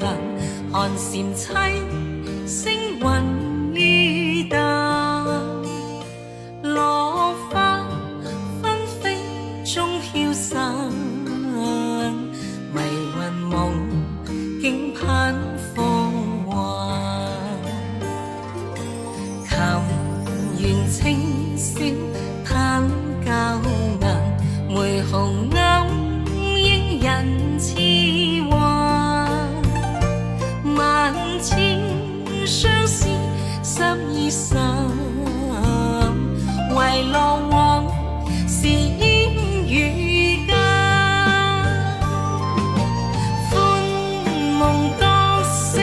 能看禪妻星雲雨淡，落花紛飛中飄散，迷魂夢境盼放還。琴弦清宵嘆教銀，梅紅勾英人痴幻。萬千相思濕衣衫，遺落往事煙雨間。歡夢覺醒，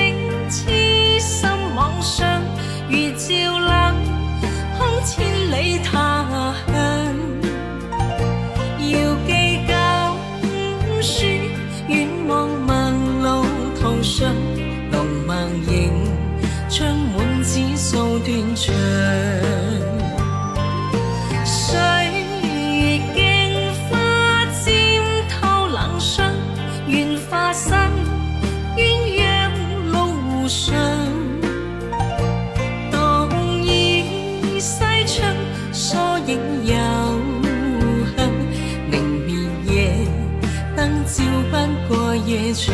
痴心妄想，如照冷空千里他鄉。遙寄舊書，遠望陌路途上，濃墨影將滿紙數斷腸。歲月鏡花沾透冷霜，願化身鴛鴦路湖上。動意西窗，疏影幽香，明滅夜燈照不過夜長。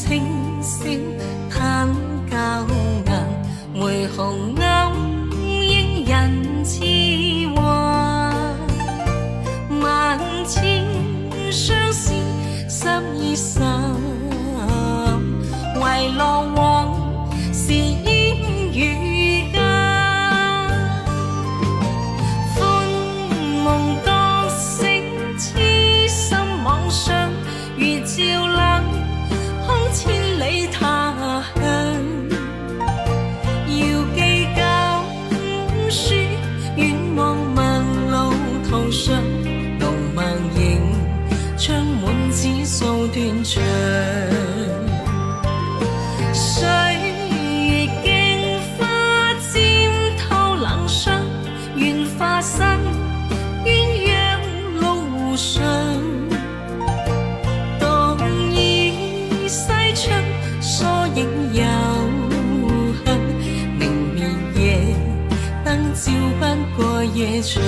清宵嘆教銀，梅紅勾英人痴幻。萬千相思濕衣衫，遺落往事煙雨間。歡夢覺醒，痴心妄想，如照冷千里他鄉。遙寄舊書，遠望陌路途上，濃墨影將滿紙數斷腸。歲月鏡花沾透冷霜，願化身鴛鴦路湖上。疏影幽香，明滅夜燈照不過夜長。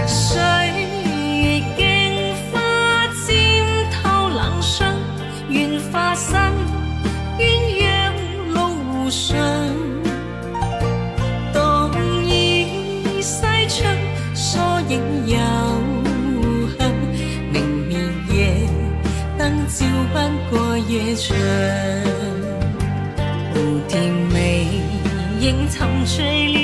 歲月鏡花沾透冷霜，願化身鴛鴦路湖上。動意西窗，疏影幽香，明滅夜燈照不過夜長。蝴蝶眉影沉醉了